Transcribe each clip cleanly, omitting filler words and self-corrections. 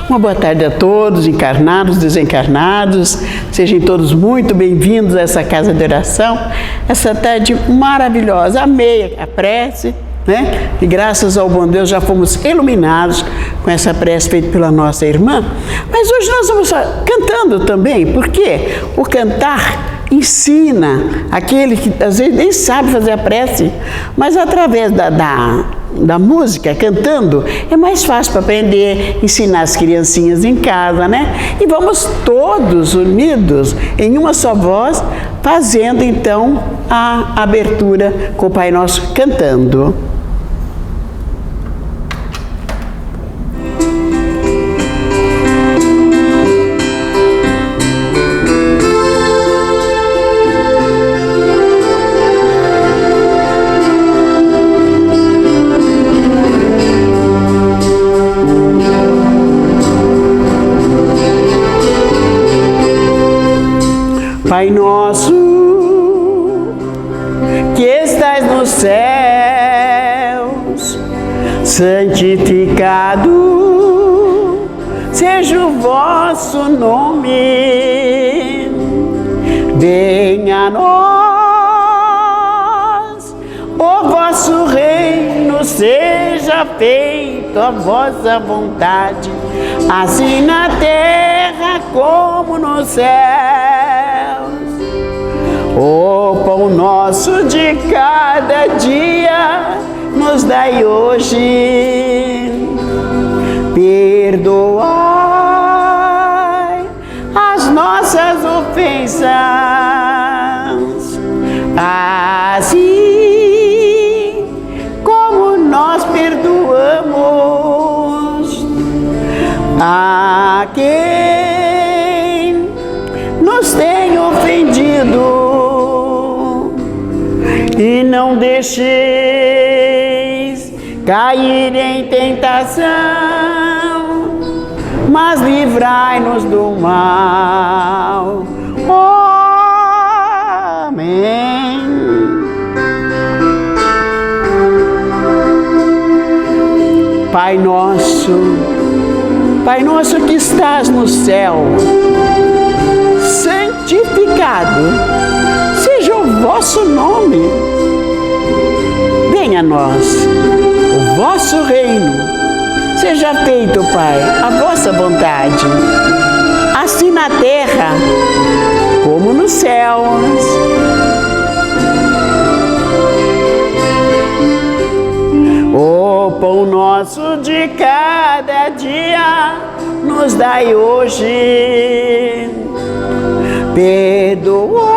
Uma boa tarde a todos, encarnados, desencarnados. Sejam todos muito bem-vindos a essa casa de oração. Essa tarde maravilhosa. Amei a prece, né? E graças ao bom Deus já fomos iluminados com essa prece feita pela nossa irmã. Mas hoje nós vamos cantando também, porque o cantar ensina aquele que às vezes nem sabe fazer a prece, mas através da música, cantando, é mais fácil para aprender, ensinar as criancinhas em casa, né? E vamos todos unidos em uma só voz, fazendo então a abertura com o Pai Nosso cantando. Pai nosso, que estais nos céus, santificado seja o vosso nome. Venha a nós o vosso reino, seja feita a vossa vontade, assim na terra como no céu. O pão nosso de cada dia nos dai hoje. Perdoai as nossas ofensas, assim como nós perdoamos a quem nos tem ofendido. E não deixeis cair em tentação, mas livrai-nos do mal. Amém. Pai nosso que estás no céu, santificado seja o vosso nome. Venha a nós o vosso reino, seja feito, Pai, a vossa vontade, assim na terra como nos céus. O pão nosso de cada dia nos dai hoje. Perdoai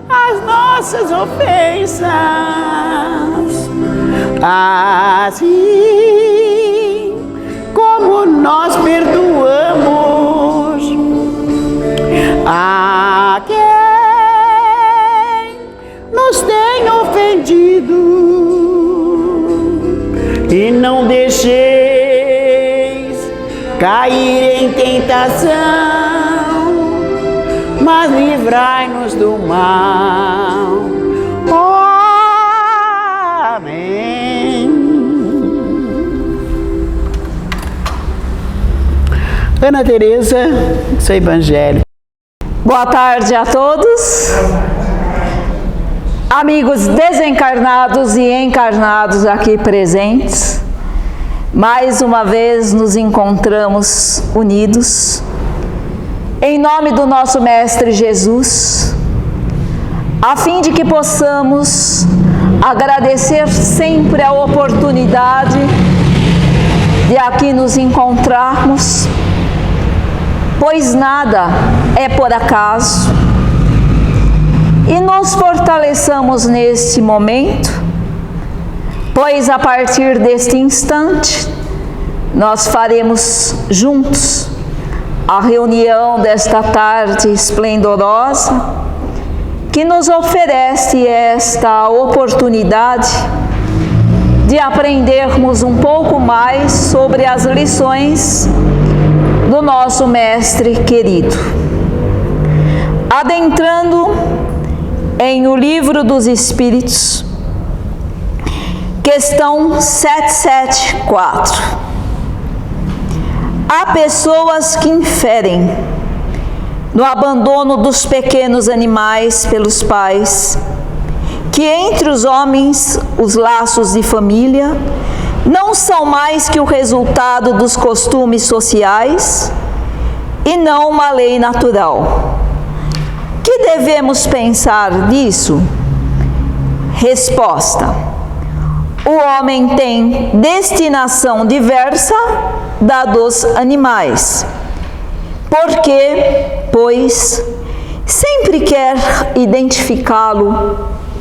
as nossas ofensas, assim como nós perdoamos a quem nos tem ofendido. E não deixeis cair em tentação, mas livrai-nos do mal. Amém. Ana Tereza, seu evangelho. Boa tarde a todos, amigos desencarnados e encarnados aqui presentes. Mais uma vez nos encontramos unidos em nome do nosso Mestre Jesus, a fim de que possamos agradecer sempre a oportunidade de aqui nos encontrarmos, pois nada é por acaso, e nos fortaleçamos neste momento, pois a partir deste instante nós faremos juntos a reunião desta tarde esplendorosa que nos oferece esta oportunidade de aprendermos um pouco mais sobre as lições do nosso Mestre querido. Adentrando em O Livro dos Espíritos, questão 774. Há pessoas que inferem no abandono dos pequenos animais pelos pais, que entre os homens os laços de família não são mais que o resultado dos costumes sociais e não uma lei natural. Que devemos pensar disso? Resposta: o homem tem destinação diversa da dos animais. Porque, pois, sempre quer identificá-lo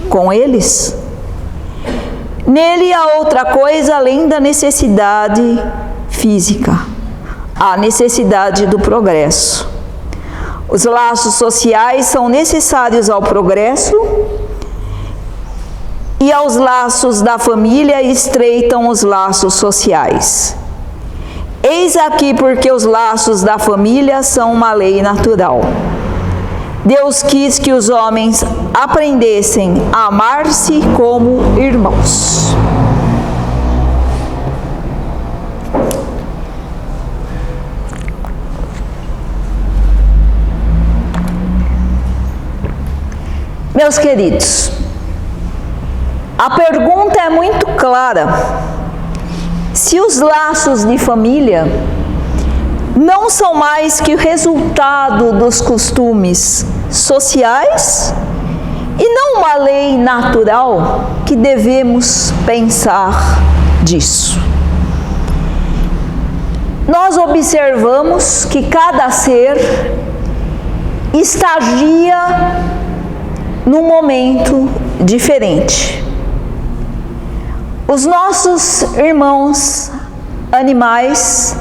com eles? Nele há outra coisa além da necessidade física, a necessidade do progresso. Os laços sociais são necessários ao progresso e aos laços da família estreitam os laços sociais. Eis aqui porque os laços da família são uma lei natural. Deus quis que os homens aprendessem a amar-se como irmãos. Meus queridos, a pergunta é muito clara. Se os laços de família não são mais que o resultado dos costumes sociais e não uma lei natural, que devemos pensar disso? Nós observamos que cada ser estagia num momento diferente. Os nossos irmãos animais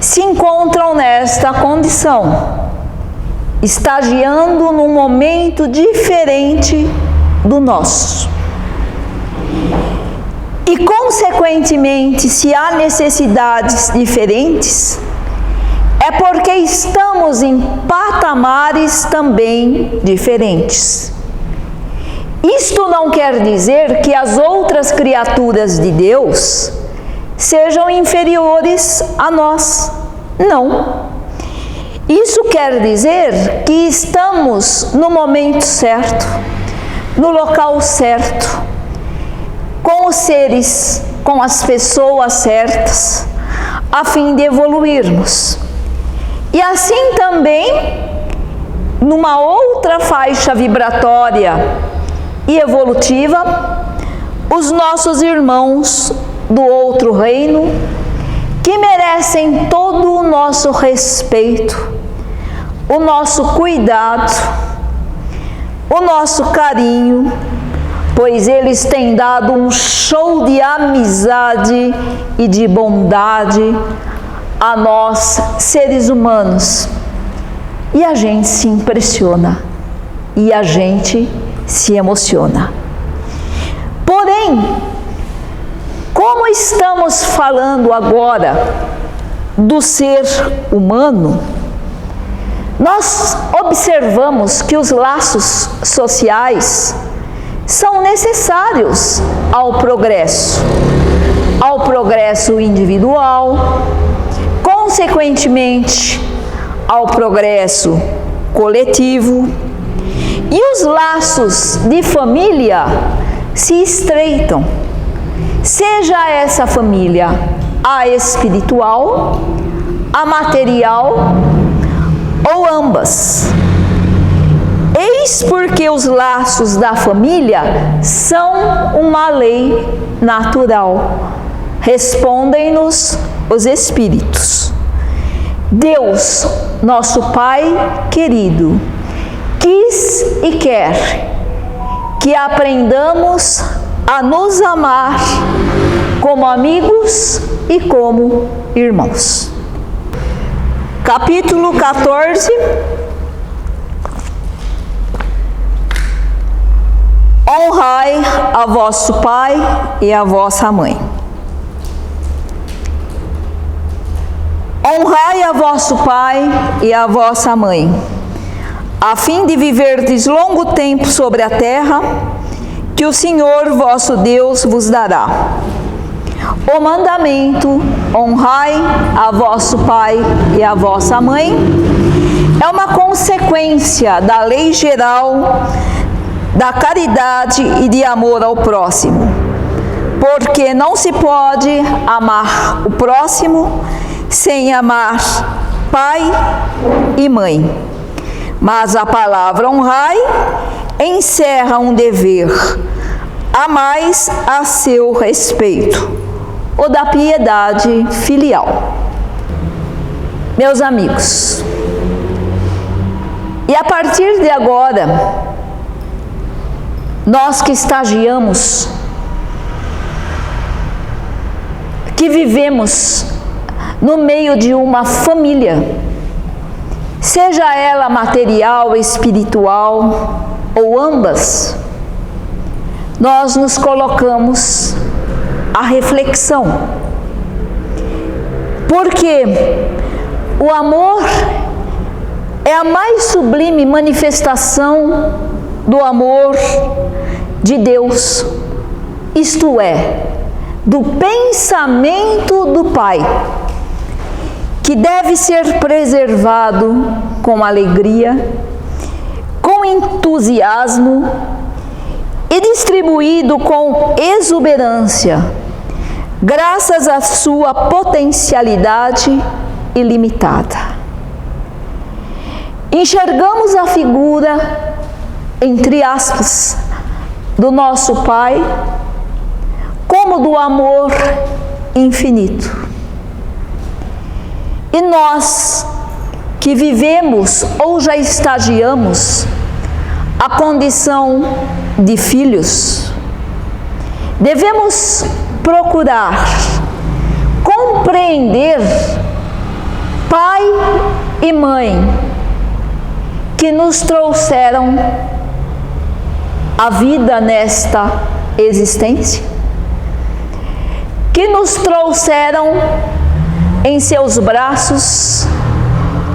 se encontram nesta condição, estagiando num momento diferente do nosso. E, consequentemente, se há necessidades diferentes, é porque estamos em patamares também diferentes. Isto não quer dizer que as outras criaturas de Deus sejam inferiores a nós. Não. Isso quer dizer que estamos no momento certo, no local certo, com os seres, com as pessoas certas, a fim de evoluirmos. E assim também, numa outra faixa vibratória e evolutiva, os nossos irmãos do outro reino, que merecem todo o nosso respeito, o nosso cuidado, o nosso carinho, pois eles têm dado um show de amizade e de bondade a nós, seres humanos. E a gente se impressiona, e a gente se emociona. Porém, como estamos falando agora do ser humano, nós observamos que os laços sociais são necessários ao progresso individual, consequentemente ao progresso coletivo, e os laços de família se estreitam, seja essa família a espiritual, a material ou ambas. Eis porque os laços da família são uma lei natural. Respondem-nos os Espíritos. Deus, nosso Pai querido, quis e quer que aprendamos a nos amar como amigos e como irmãos. Capítulo 14. Honrai a vosso pai e a vossa mãe. Honrai a vosso pai e a vossa mãe, a fim de viverdes longo tempo sobre a terra, que o Senhor vosso Deus vos dará. O mandamento, honrai a vosso pai e a vossa mãe, é uma consequência da lei geral da caridade e de amor ao próximo, porque não se pode amar o próximo sem amar pai e mãe. Mas a palavra honrai encerra um dever a mais a seu respeito, o da piedade filial. Meus amigos, e a partir de agora, nós que estagiamos, que vivemos no meio de uma família, seja ela material, espiritual ou ambas, nós nos colocamos à reflexão. Porque o amor é a mais sublime manifestação do amor de Deus, isto é, do pensamento do Pai, que deve ser preservado com alegria, com entusiasmo e distribuído com exuberância, graças à sua potencialidade ilimitada. Enxergamos a figura, entre aspas, do nosso Pai como do amor infinito. E nós que vivemos ou já estagiamos a condição de filhos, devemos procurar compreender pai e mãe que nos trouxeram a vida nesta existência, que nos trouxeram em seus braços,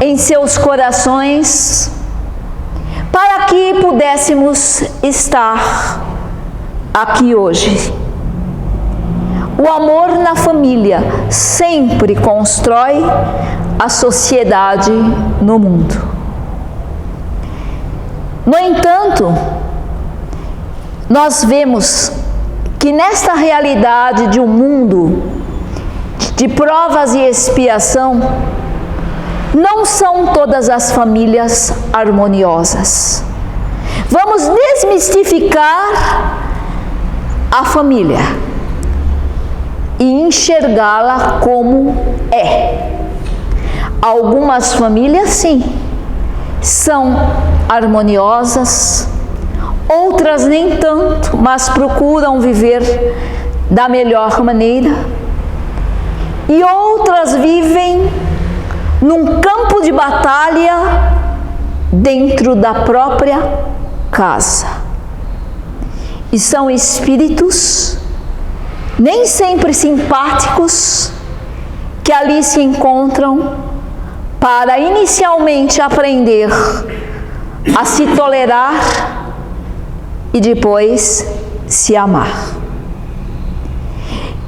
em seus corações, para que pudéssemos estar aqui hoje. O amor na família sempre constrói a sociedade no mundo. No entanto, nós vemos que nesta realidade de um mundo de provas e expiação, não são todas as famílias harmoniosas. Vamos desmistificar a família e enxergá-la como é. Algumas famílias, sim, são harmoniosas, outras nem tanto, mas procuram viver da melhor maneira, e outras vivem num campo de batalha dentro da própria casa. E são espíritos nem sempre simpáticos que ali se encontram para inicialmente aprender a se tolerar e depois se amar.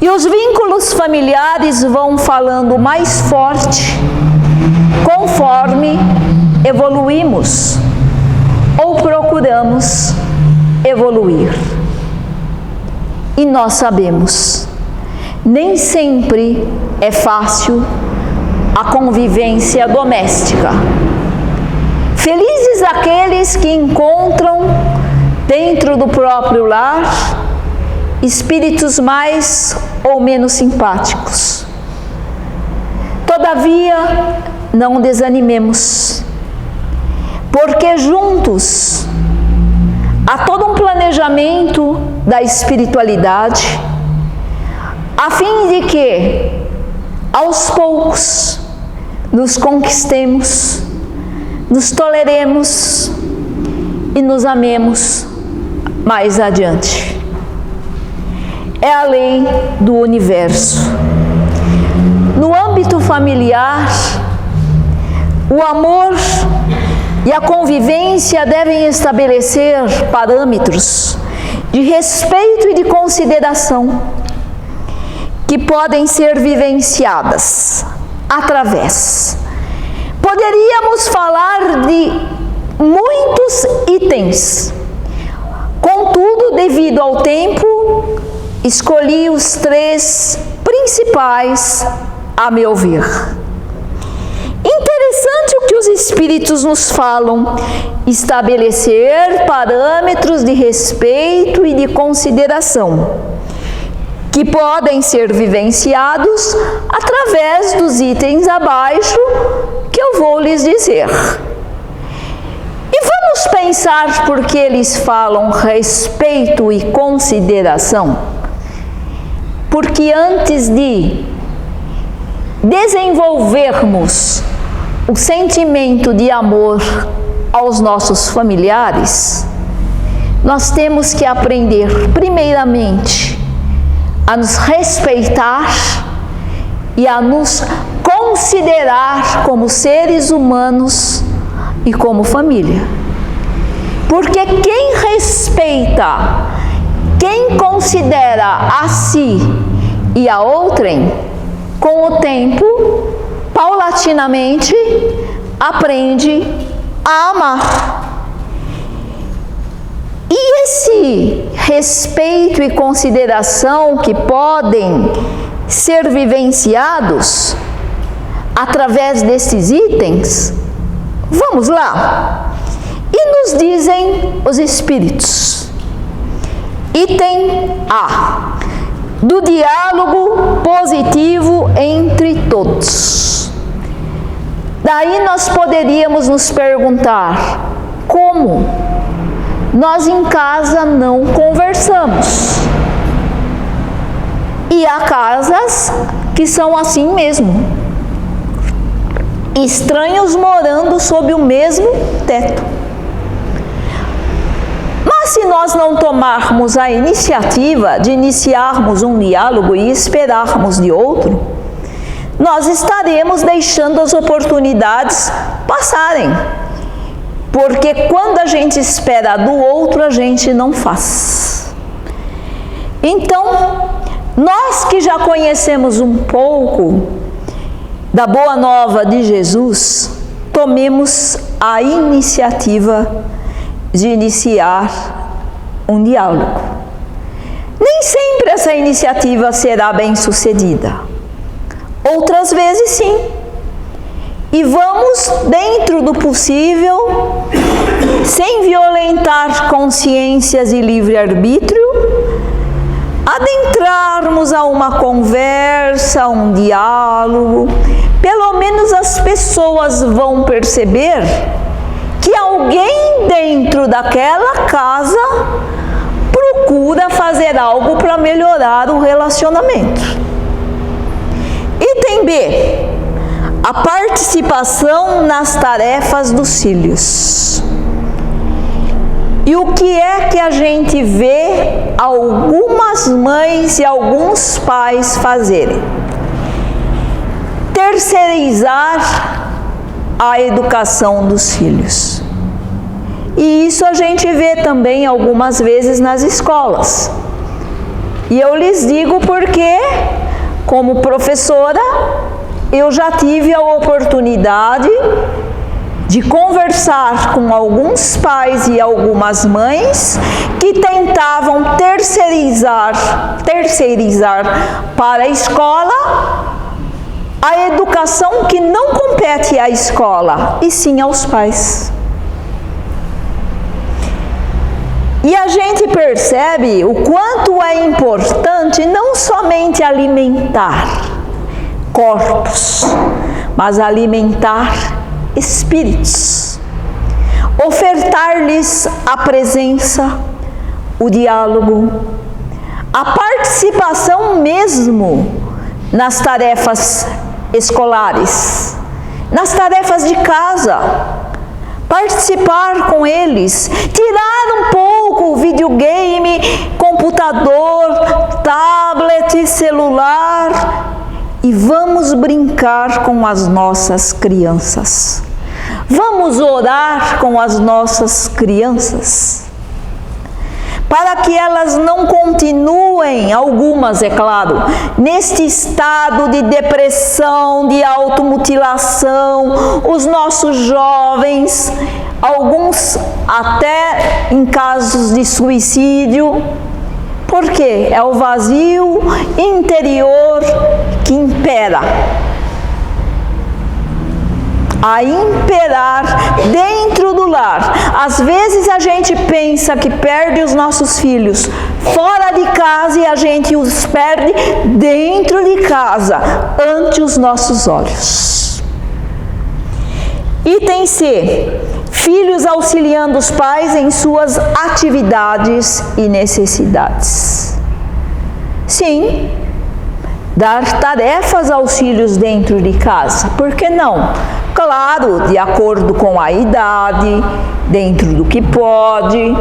E os vínculos familiares vão falando mais forte conforme evoluímos ou procuramos evoluir. E nós sabemos, nem sempre é fácil a convivência doméstica. Felizes aqueles que encontram dentro do próprio lar espíritos mais ou menos simpáticos. Todavia, não desanimemos, porque juntos há todo um planejamento da espiritualidade, a fim de que, aos poucos, nos conquistemos, nos toleremos e nos amemos mais adiante. É a lei do universo. No âmbito familiar, o amor e a convivência devem estabelecer parâmetros de respeito e de consideração que podem ser vivenciadas através. Poderíamos falar de muitos itens. Contudo, devido ao tempo, escolhi os 3 principais, a meu ver. Interessante o que os Espíritos nos falam: estabelecer parâmetros de respeito e de consideração, que podem ser vivenciados através dos itens abaixo que eu vou lhes dizer. E vamos pensar por que eles falam respeito e consideração. Porque antes de desenvolvermos o sentimento de amor aos nossos familiares, nós temos que aprender, primeiramente, a nos respeitar e a nos considerar como seres humanos e como família. Porque quem respeita, quem considera a si e a outrem, com o tempo, paulatinamente, aprende a amar. E esse respeito e consideração que podem ser vivenciados através desses itens, vamos lá. E nos dizem os Espíritos. Item A: do diálogo positivo entre todos. Daí nós poderíamos nos perguntar: como? Nós em casa não conversamos. E há casas que são assim mesmo. Estranhos morando sob o mesmo teto. Mas se nós não tomarmos a iniciativa de iniciarmos um diálogo e esperarmos de outro, nós estaremos deixando as oportunidades passarem. Porque quando a gente espera do outro, a gente não faz. Então, nós que já conhecemos um pouco da boa nova de Jesus, tomemos a iniciativa de iniciar um diálogo. Nem sempre essa iniciativa será bem-sucedida. Outras vezes sim. E vamos, dentro do possível, sem violentar consciências e livre-arbítrio, adentrarmos a uma conversa, um diálogo. Pelo menos as pessoas vão perceber que alguém dentro daquela casa procura fazer algo para melhorar o relacionamento. Item B: a participação nas tarefas dos filhos. E o que é que a gente vê algumas mães e alguns pais fazerem? Terceirizar a educação dos filhos. E isso a gente vê também algumas vezes nas escolas. E eu lhes digo porque, como professora, eu já tive a oportunidade de conversar com alguns pais e algumas mães que tentavam terceirizar para a escola a educação que não compete à escola, e sim aos pais. E a gente percebe o quanto é importante não somente alimentar corpos, mas alimentar espíritos. Ofertar-lhes a presença, o diálogo, a participação mesmo nas tarefas escolares, nas tarefas de casa, participar com eles, tirar um pouco o videogame, computador, tablet, celular e vamos brincar com as nossas crianças. Vamos orar com as nossas crianças. para que elas não continuem, algumas, é claro, neste estado de depressão, de automutilação, os nossos jovens, alguns até em casos de suicídio. Por quê? É o vazio interior que impera. A imperar dentro do lar. Às vezes a gente pensa que perde os nossos filhos fora de casa e a gente os perde dentro de casa, ante os nossos olhos. Item C. Filhos auxiliando os pais em suas atividades e necessidades. Sim, dar tarefas aos filhos dentro de casa. Por que não? Claro, de acordo com a idade, dentro do que pode,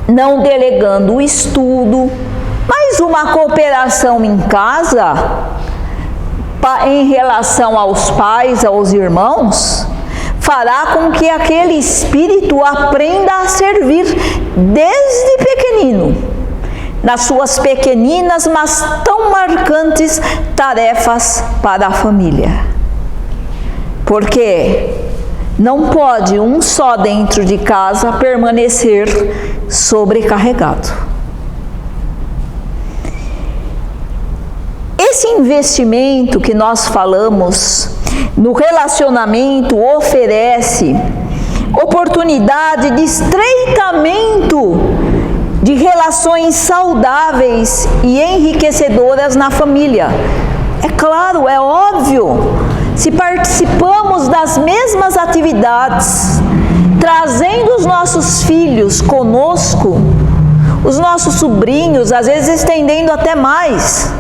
não delegando o estudo, mas uma cooperação em casa, em relação aos pais, aos irmãos, fará com que aquele espírito aprenda a servir desde pequenino, nas suas pequeninas, mas tão marcantes tarefas para a família. Porque não pode um só dentro de casa permanecer sobrecarregado. Esse investimento que nós falamos no relacionamento oferece oportunidade de estreitamento de relações saudáveis e enriquecedoras na família. É claro, é óbvio. Se participamos das mesmas atividades, trazendo os nossos filhos conosco, os nossos sobrinhos, às vezes estendendo até mais,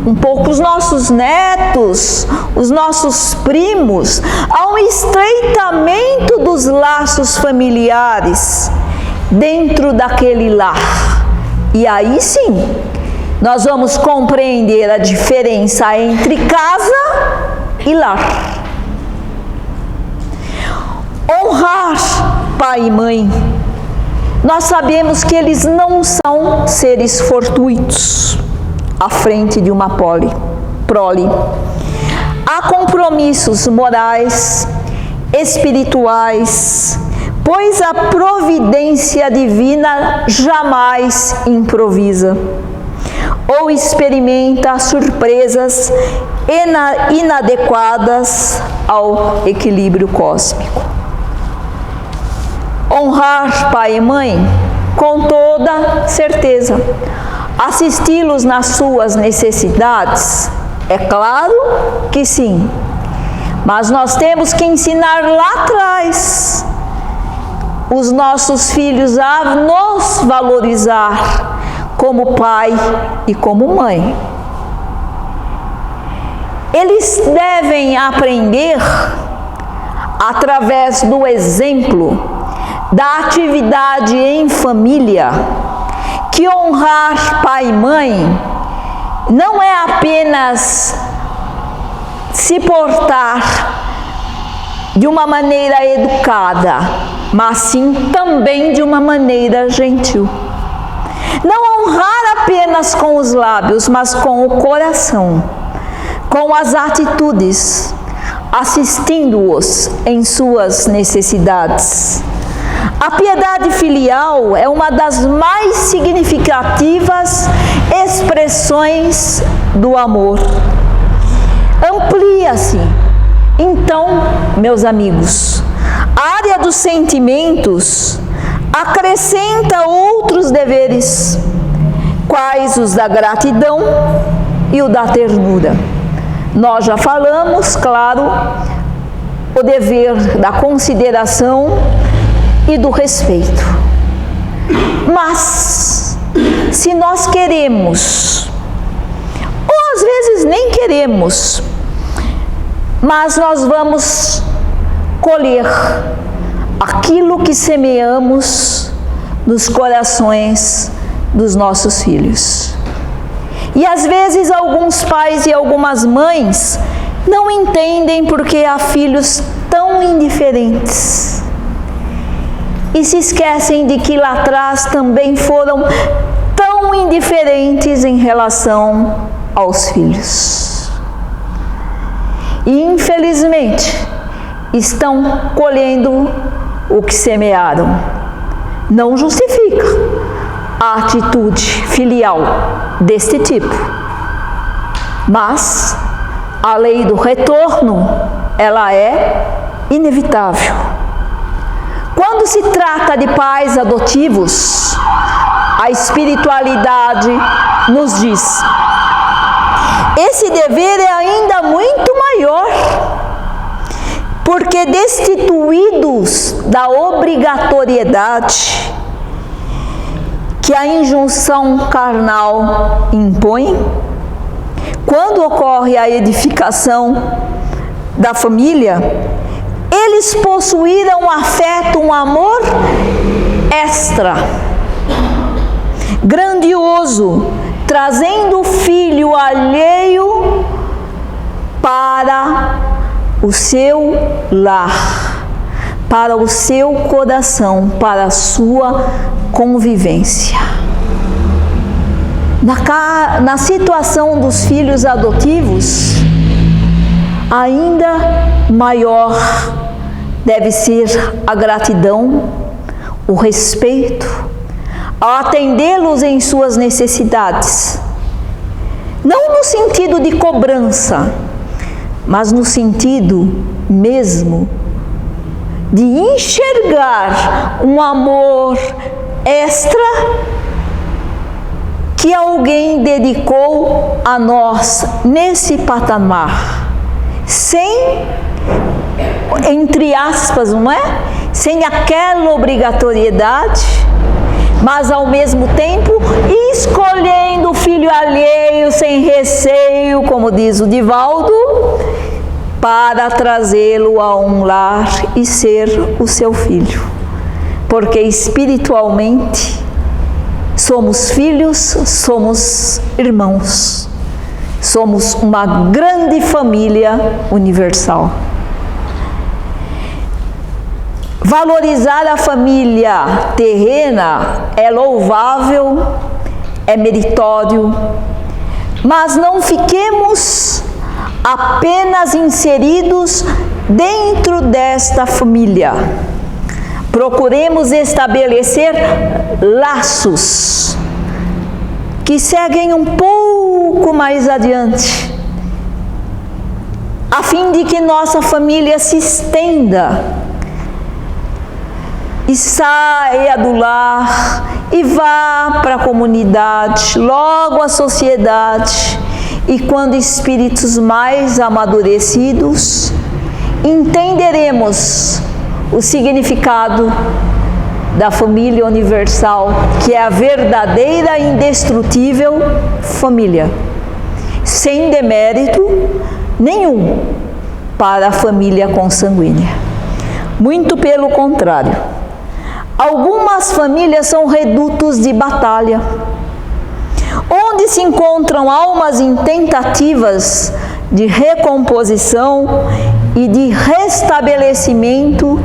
um pouco os nossos netos, os nossos primos, há um estreitamento dos laços familiares dentro daquele lar. E aí sim, nós vamos compreender a diferença entre casa e lar. Honrar pai e mãe. Nós sabemos que eles não são seres fortuitos à frente de uma prole. Há compromissos morais, espirituais, pois a providência divina jamais improvisa ou experimenta surpresas inadequadas ao equilíbrio cósmico. Honrar pai e mãe, com toda certeza. Assisti-los nas suas necessidades? É claro que sim. Mas nós temos que ensinar lá atrás os nossos filhos a nos valorizar como pai e como mãe. Eles devem aprender, através do exemplo, da atividade em família, que honrar pai e mãe não é apenas se portar de uma maneira educada, mas sim também de uma maneira gentil. Não honrar apenas com os lábios, mas com o coração, com as atitudes, assistindo-os em suas necessidades. A piedade filial é uma das mais significativas expressões do amor. Amplia-se, então, meus amigos, a área dos sentimentos acrescenta outros deveres, quais os da gratidão e o da ternura. Nós já falamos, claro, o dever da consideração e do respeito. Mas, se nós queremos, ou às vezes nem queremos, mas nós vamos colher aquilo que semeamos nos corações dos nossos filhos. E às vezes alguns pais e algumas mães não entendem porque há filhos tão indiferentes. e se esquecem de que lá atrás também foram tão indiferentes em relação aos filhos. E infelizmente estão colhendo o que semearam. Não justifica a atitude filial deste tipo, mas a lei do retorno, ela é inevitável. Quando se trata de pais adotivos, a espiritualidade nos diz: esse dever é ainda muito maior, porque destituídos da obrigatoriedade que a injunção carnal impõe, quando ocorre a edificação da família, eles possuíram um afeto, um amor extra, grandioso, trazendo o filho alheio para o seu lar, para o seu coração, para a sua convivência. Na situação dos filhos adotivos, ainda maior deve ser a gratidão, o respeito, ao atendê-los em suas necessidades. Não no sentido de cobrança, mas no sentido mesmo de enxergar um amor extra que alguém dedicou a nós nesse patamar, sem, entre aspas, não é? Sem aquela obrigatoriedade, mas ao mesmo tempo escolhendo o filho alheio sem receio, como diz o Divaldo, para trazê-lo a um lar e ser o seu filho. Porque espiritualmente somos filhos, somos irmãos, somos uma grande família universal. Valorizar a família terrena é louvável, é meritório, mas não fiquemos apenas inseridos dentro desta família. Procuremos estabelecer laços que seguem um pouco mais adiante, a fim de que nossa família se estenda e saia do lar e vá para a comunidade, logo à sociedade. E quando espíritos mais amadurecidos, entenderemos o significado da família universal, que é a verdadeira e indestrutível família, sem demérito nenhum para a família consanguínea. Muito pelo contrário. Algumas famílias são redutos de batalha, onde se encontram almas em tentativas de recomposição e de restabelecimento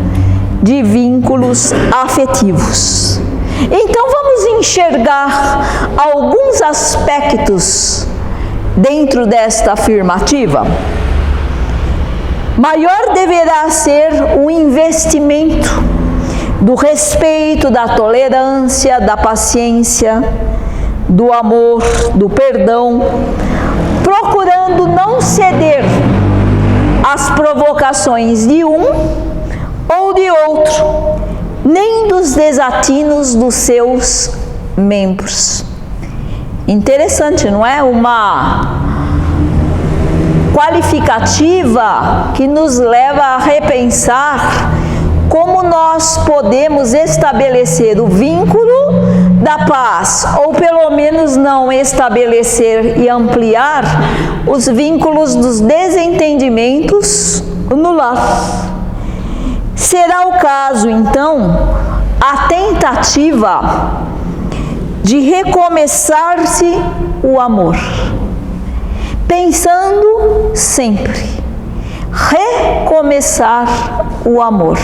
de vínculos afetivos. Então vamos enxergar alguns aspectos dentro desta afirmativa. Maior deverá ser o investimento do respeito, da tolerância, da paciência, do amor, do perdão, procurando não ceder às provocações de um ou de outro, nem dos desatinos dos seus membros. Interessante, não é? Uma qualificativa que nos leva a repensar como nós podemos estabelecer o vínculo da paz, ou pelo menos não estabelecer e ampliar os vínculos dos desentendimentos no lar. Será o caso, então, a tentativa de recomeçar-se o amor, pensando sempre recomeçar o amor,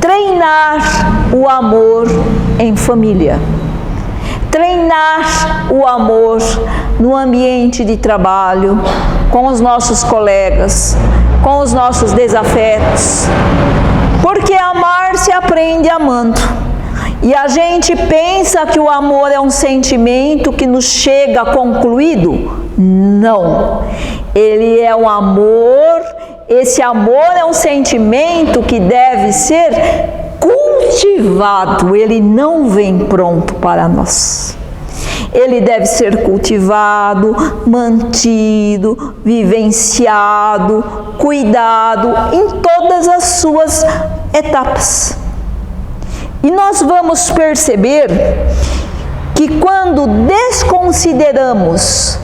treinar o amor em família. Treinar o amor no ambiente de trabalho, com os nossos colegas, com os nossos desafetos. Porque amar se aprende amando. E a gente pensa que o amor é um sentimento que nos chega concluído. Não. Ele é um amor, esse amor é um sentimento que deve ser cultivado. Ele não vem pronto para nós. Ele deve ser cultivado, mantido, vivenciado, cuidado em todas as suas etapas. E nós vamos perceber que quando desconsideramos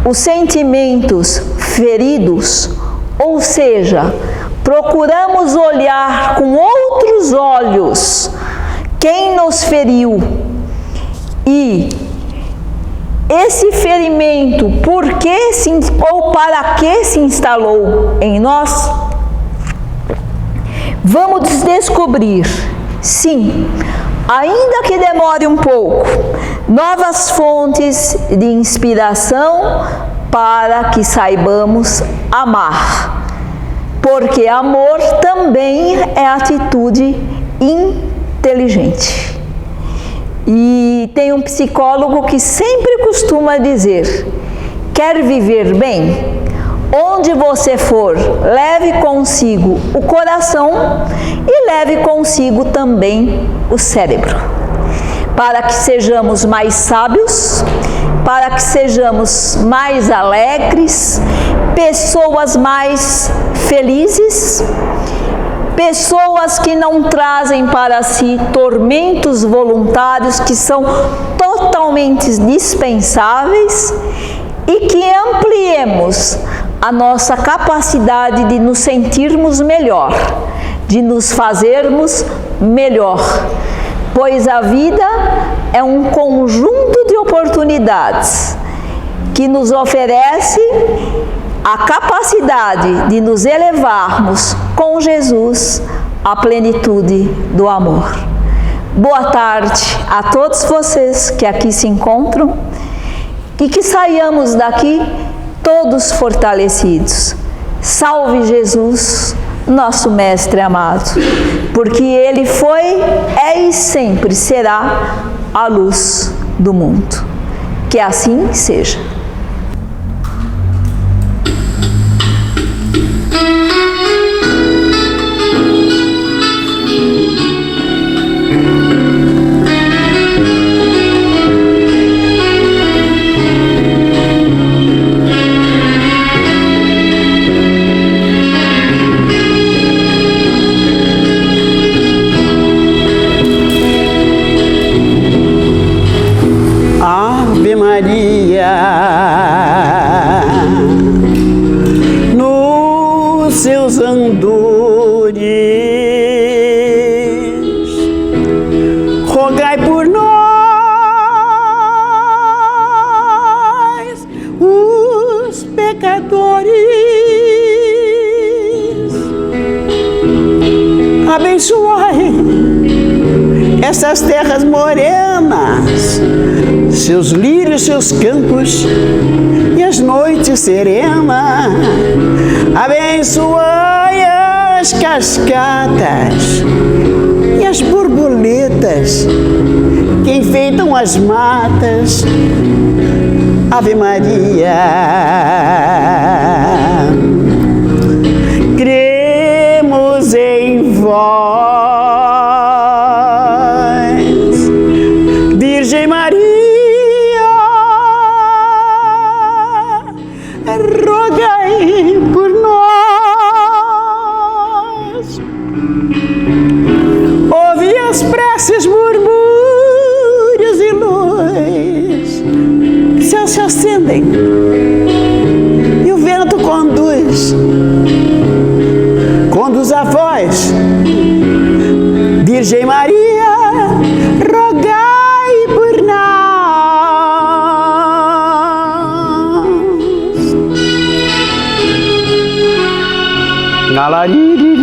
os sentimentos feridos, ou seja, procuramos olhar com outros olhos quem nos feriu e esse ferimento, por que ou para que se instalou em nós, vamos descobrir, sim, ainda que demore um pouco, novas fontes de inspiração para que saibamos amar. Porque amor também é atitude inteligente. E tem um psicólogo que sempre costuma dizer: quer viver bem? Onde você for, leve consigo o coração e leve consigo também o cérebro, para que sejamos mais sábios, para que sejamos mais alegres, pessoas mais felizes, pessoas que não trazem para si tormentos voluntários que são totalmente dispensáveis e que ampliemos a nossa capacidade de nos sentirmos melhor, de nos fazermos melhor, pois a vida é um conjunto de oportunidades que nos oferece a capacidade de nos elevarmos com Jesus à plenitude do amor. Boa tarde a todos vocês que aqui se encontram e que saiamos daqui todos fortalecidos. Salve Jesus, nosso Mestre amado, porque Ele foi, é e sempre será a luz do mundo. Que assim seja. Ave Maria, nos seus andores, rogai por nós, os pecadores. Abençoai essas terras morenas, seus lírios, seus campos e as noites serenas. Abençoai as cascatas e as borboletas que enfeitam as matas. Ave Maria, cremos em vós, Virgem Maria, rogai por nós. Ouvi as preces, murmúrios e luz, céus se acendem e o vento conduz a voz. Virgem Maria, rogai por nós. Nalariri,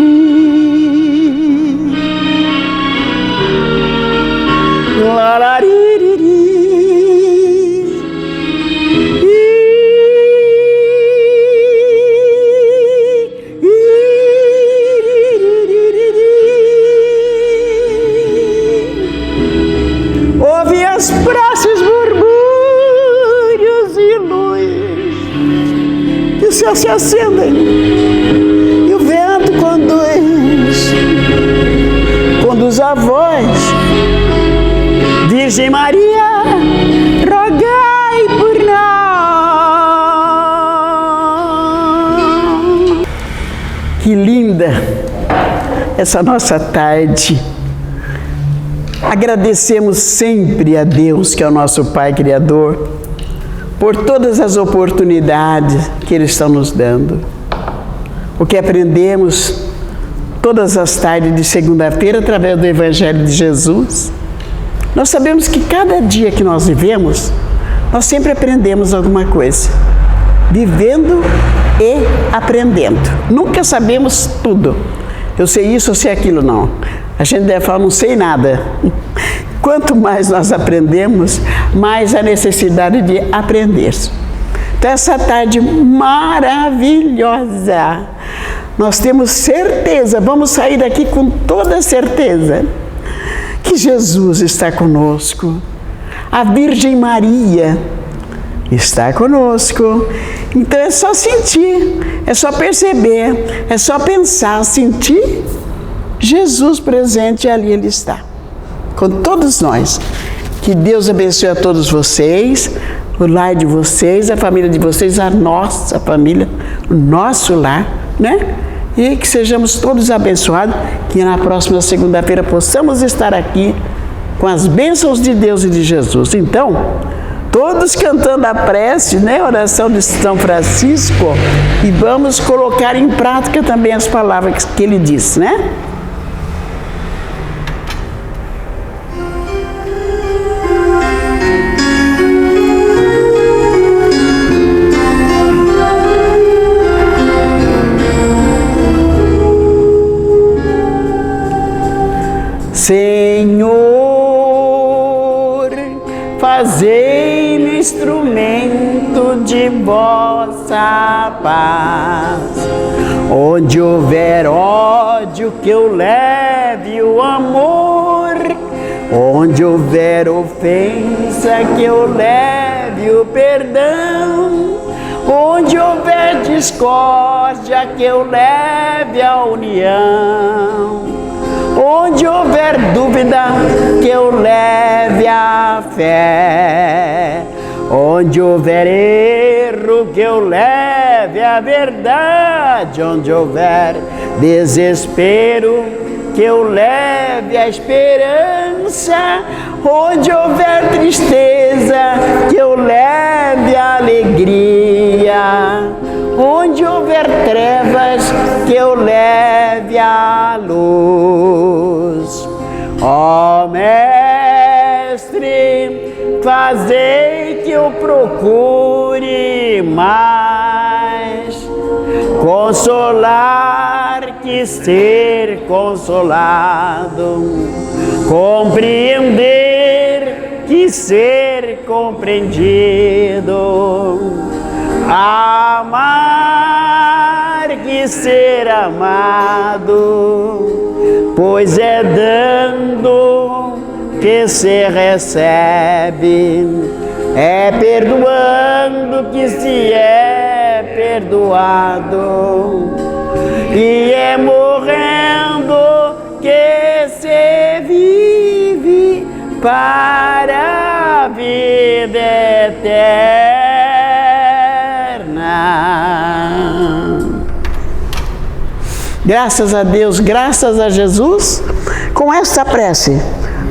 Ouve as preces, murmúrios e luz que se acendem, e o vento conduz a voz. Virgem Maria, rogai por nós. Que linda essa nossa tarde. Agradecemos sempre a Deus, que é o nosso Pai Criador, por todas as oportunidades que Ele está nos dando. O que aprendemos todas as tardes de segunda-feira através do Evangelho de Jesus. Nós sabemos que cada dia que nós vivemos, nós sempre aprendemos alguma coisa. Vivendo e aprendendo. Nunca sabemos tudo. Eu sei isso, eu sei aquilo, não. A gente deve falar, não sei nada. Quanto mais nós aprendemos, mais a necessidade de aprender. Então, essa tarde maravilhosa, nós temos certeza, vamos sair daqui com toda certeza, que Jesus está conosco. A Virgem Maria está conosco. Então, é só sentir, é só perceber, é só pensar, sentir Jesus presente, e ali Ele está, com todos nós. Que Deus abençoe a todos vocês, o lar de vocês, a família de vocês, a nossa família, o nosso lar, né? E que sejamos todos abençoados, que na próxima segunda-feira possamos estar aqui com as bênçãos de Deus e de Jesus. Então, todos cantando a prece, né? Oração de São Francisco, e vamos colocar em prática também as palavras que ele disse, né? Senhor, fazei-me instrumento de vossa paz. Onde houver ódio, que eu leve o amor. Onde houver ofensa, que eu leve o perdão. Onde houver discórdia, que eu leve a união. Onde houver dúvida, que eu leve a fé. Onde houver erro, que eu leve a verdade. Onde houver desespero, que eu leve a esperança. Onde houver tristeza, que eu leve a alegria. Onde houver trevas, que eu leve a luz. Ó Mestre, fazei que eu procure mais consolar que ser consolado, compreender que ser compreendido, amar que ser amado, pois é dando que se recebe, é perdoando que se é perdoado, e é morrendo que se vive para a vida eterna. Graças a Deus, graças a Jesus, com esta prece,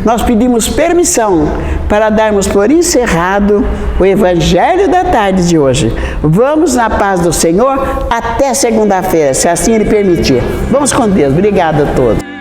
nós pedimos permissão para darmos por encerrado o Evangelho da tarde de hoje. Vamos na paz do Senhor até segunda-feira, se assim Ele permitir. Vamos com Deus. Obrigada a todos.